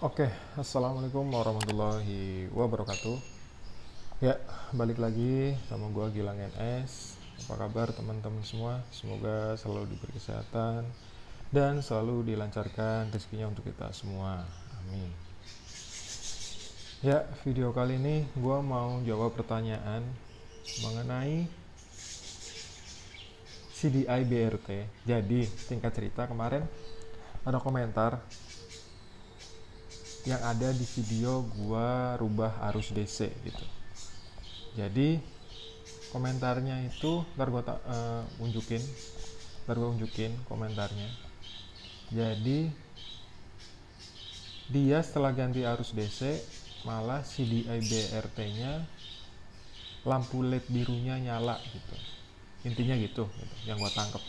Oke, assalamualaikum warahmatullahi wabarakatuh. Ya, balik lagi sama gua Gilang NS. Apa kabar teman-teman semua? Semoga selalu diberi kesehatan dan selalu dilancarkan rezekinya untuk kita semua. Amin. Ya, video kali ini gua mau jawab pertanyaan mengenai CDI BRT. Jadi, singkat cerita kemarin ada komentar yang ada di video gua rubah arus DC gitu. Jadi komentarnya itu ntar gua unjukin komentarnya. Jadi dia setelah ganti arus DC malah CDI BRT-nya lampu LED birunya nyala gitu. Intinya gitu yang gua tangkep.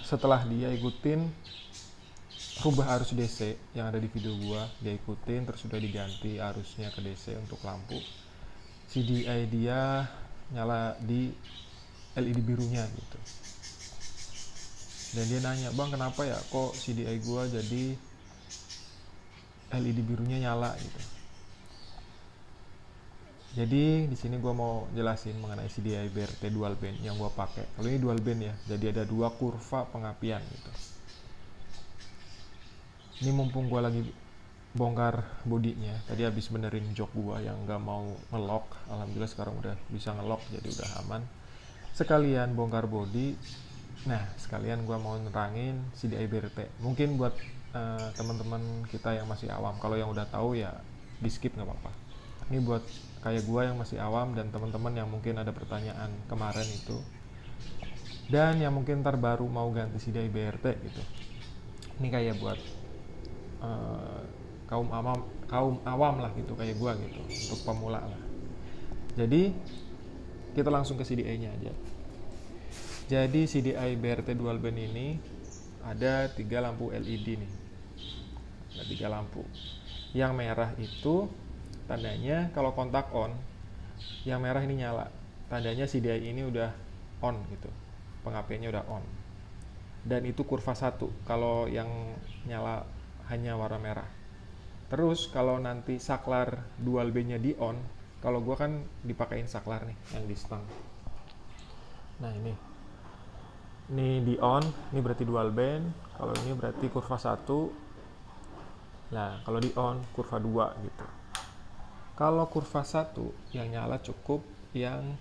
Setelah dia ikutin rubah arus DC yang ada di video gua, dia ikutin terus sudah diganti arusnya ke DC untuk lampu. CDI dia nyala di LED birunya gitu. Dan dia nanya, "Bang, kenapa ya kok CDI gua jadi LED birunya nyala gitu?" Jadi di sini gua mau jelasin mengenai CDI BRT dual band yang gua pakai. Kalau ini dual band ya, jadi ada dua kurva pengapian gitu. Ini mumpung gue lagi bongkar bodinya, tadi habis benerin jok gue yang nggak mau ngelok. Alhamdulillah sekarang udah bisa ngelok, jadi udah aman. Sekalian bongkar bodi, nah sekalian gue mau nerangin CDI BRT. Mungkin buat teman-teman kita yang masih awam, kalau yang udah tahu ya di skip nggak apa-apa. Ini buat kayak gue yang masih awam dan teman-teman yang mungkin ada pertanyaan kemarin itu, dan yang mungkin ntar baru mau ganti CDI BRT gitu. Ini kayak buat kaum awam lah gitu, kayak gua gitu, untuk pemula lah. Jadi kita langsung ke CDI-nya aja. Jadi CDI BRT dual band ini ada 3 lampu LED nih. Ada 3 lampu. Yang merah itu tandanya kalau kontak on, yang merah ini nyala. Tandanya CDI ini udah on gitu. Pengapiannya udah on. Dan itu kurva 1 kalau yang nyala hanya warna merah. Terus kalau nanti saklar dual band-nya di on, kalau gua kan dipakein saklar nih yang di stang. Nah ini di on, ini berarti dual band. Kalau ini berarti kurva 1. Nah kalau di on kurva 2 gitu. Kalau kurva 1 yang nyala cukup yang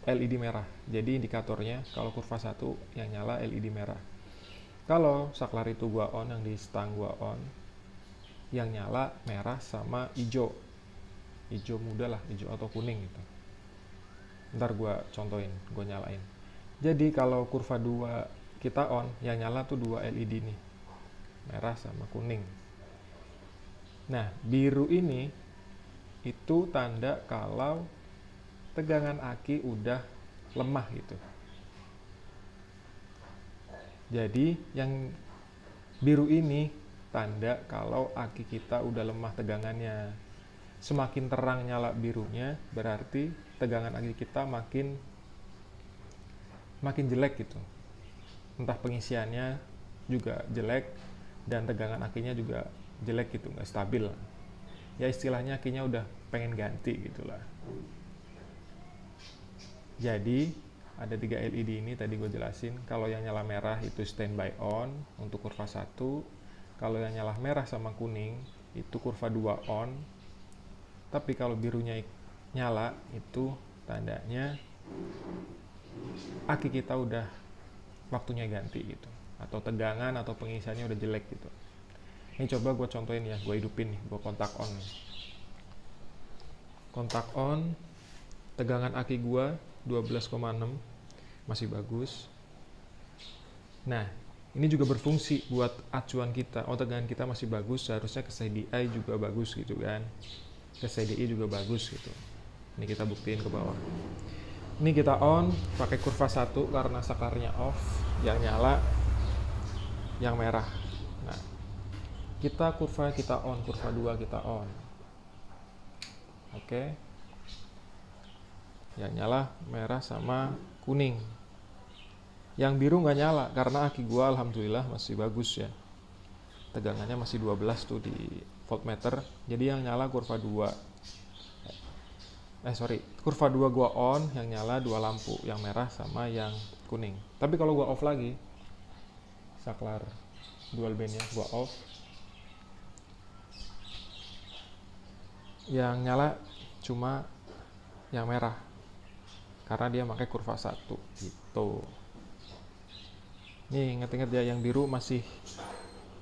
LED merah. Jadi indikatornya kalau kurva 1 yang nyala LED merah. Kalau saklar itu gua on, yang di stang gua on, yang nyala merah sama hijau muda lah, hijau atau kuning gitu. Ntar gua contohin, gua nyalain. Jadi kalau kurva 2 kita on, yang nyala tuh 2 LED nih, merah sama kuning. Nah biru ini itu tanda kalau tegangan aki udah lemah gitu. Jadi yang biru ini tanda kalau aki kita udah lemah tegangannya. Semakin terang nyala birunya berarti tegangan aki kita makin jelek gitu. Entah pengisiannya juga jelek dan tegangan akinya juga jelek gitu, nggak stabil. Ya istilahnya akinya udah pengen ganti gitulah. Jadi ada 3 LED ini tadi gue jelasin. Kalau yang nyala merah itu standby on untuk kurva 1. Kalau yang nyala merah sama kuning itu kurva 2 on. Tapi kalau birunya nyala itu tandanya aki kita udah waktunya ganti gitu. Atau tegangan atau pengisiannya udah jelek gitu. Ini coba gue contohin ya, gue hidupin nih, gue kontak on nih. Kontak on, tegangan aki gue 12,6, masih bagus. Nah ini juga berfungsi buat acuan kita. Oh tegangan kita masih bagus, seharusnya ke CDI juga bagus gitu kan, ke CDI juga bagus gitu. Ini kita buktiin ke bawah. Ini kita on pakai kurva 1 karena saklarnya off, yang nyala yang merah. Nah kita on, kurva 2 kita on. Oke. Yang nyala merah sama kuning. Yang biru nggak nyala karena aki gua alhamdulillah masih bagus ya. tegangannya masih 12 tuh di voltmeter. Jadi yang nyala kurva 2. Kurva 2 gua on, yang nyala 2 lampu, yang merah sama yang kuning. Tapi kalau gua off lagi, saklar dual bandnya gua off, yang nyala cuma yang merah karena dia pakai kurva 1 gitu. Nih inget-inget ya, yang biru masih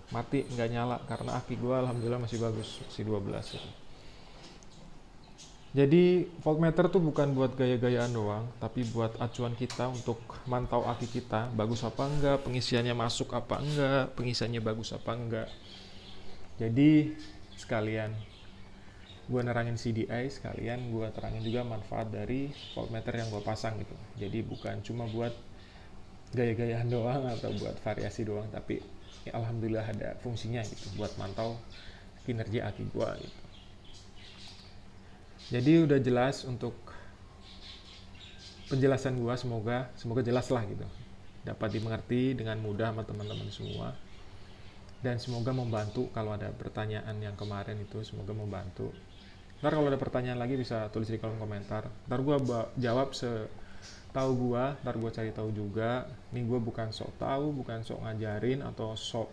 mati, nggak nyala karena aki gua alhamdulillah masih bagus, masih 12 gitu. Jadi voltmeter tuh bukan buat gaya-gayaan doang, tapi buat acuan kita untuk mantau aki kita bagus apa enggak, pengisiannya masuk apa enggak, pengisiannya bagus apa enggak. Jadi sekalian gue nerangin CDI, sekalian gue terangin juga manfaat dari voltmeter yang gue pasang gitu. Jadi bukan cuma buat gaya-gayaan doang atau buat variasi doang, tapi ya alhamdulillah ada fungsinya gitu buat mantau kinerja aki gue gitu. Jadi udah jelas untuk penjelasan gua, semoga jelas lah gitu, dapat dimengerti dengan mudah sama teman-teman semua, dan semoga membantu. Kalau ada pertanyaan yang kemarin itu semoga membantu. Ntar kalau ada pertanyaan lagi bisa tulis di kolom komentar, ntar gua jawab setahu gua, ntar gua cari tahu juga. Nih gua bukan sok tahu, bukan sok ngajarin atau sok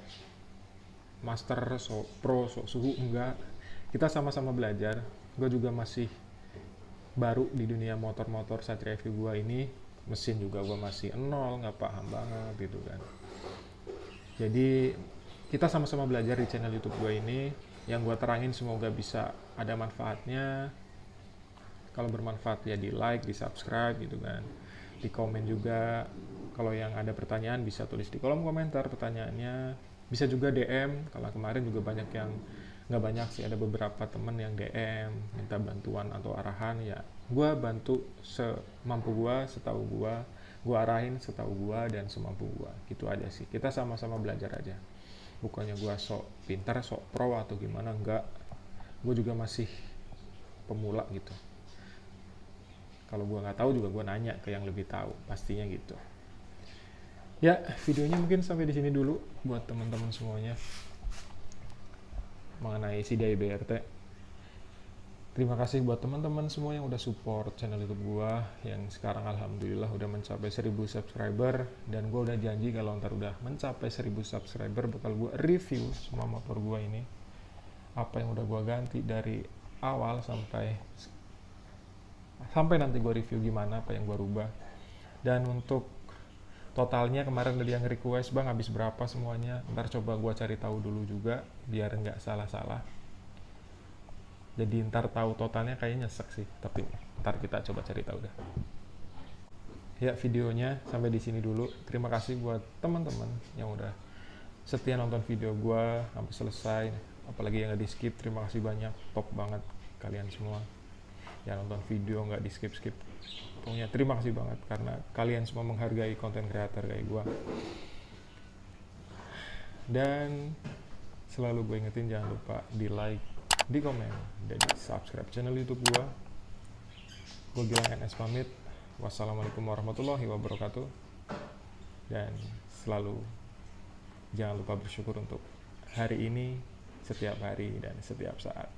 master, sok pro, sok suhu, enggak. Kita sama-sama belajar. Gue juga masih baru di dunia motor-motor Satria FV gue ini, mesin juga gue masih nol, nggak paham banget gitu kan. Jadi kita sama-sama belajar di channel YouTube gue ini. Yang gue terangin semoga bisa ada manfaatnya. Kalau bermanfaat ya di like, di subscribe gitu kan, di komen juga. Kalau yang ada pertanyaan bisa tulis di kolom komentar pertanyaannya, bisa juga DM. Kalau kemarin juga banyak yang, nggak banyak sih, ada beberapa temen yang DM minta bantuan atau arahan, ya gue bantu semampu gue, setahu gue arahin setahu gue dan semampu gue, gitu aja sih. Kita sama-sama belajar aja, bukannya gue sok pintar, sok pro atau gimana, enggak. Gue juga masih pemula gitu. Kalau gue nggak tahu juga gue nanya ke yang lebih tahu, pastinya gitu. Ya, videonya mungkin sampai di sini dulu buat teman-teman semuanya mengenai CDI BRT. Terima kasih buat teman-teman semua yang udah support channel YouTube gua, yang sekarang alhamdulillah udah mencapai 1000 subscriber, dan gua udah janji kalau ntar udah mencapai 1000 subscriber bakal gua review semua motor gua ini, apa yang udah gua ganti dari awal sampai nanti gua review gimana, apa yang gua rubah. Dan untuk totalnya kemarin ada yang request, bang habis berapa semuanya, ntar coba gue cari tahu dulu juga biar nggak salah-salah. Jadi ntar tahu totalnya kayaknya nyesek sih, tapi ntar kita coba cari tahu dah. Ya, videonya sampai di sini dulu. Terima kasih buat teman-teman yang udah setia nonton video gue sampai selesai, apalagi yang nggak di skip. Terima kasih banyak, top banget kalian semua yang nonton video nggak di skip. Pokoknya terima kasih banget karena kalian semua menghargai konten kreator kayak gue. Dan selalu gue ingetin, jangan lupa di like, di komen, dan di subscribe channel YouTube gue. Gue Gilang NS pamit. Wassalamualaikum warahmatullahi wabarakatuh. Dan selalu jangan lupa bersyukur untuk hari ini, setiap hari, dan setiap saat.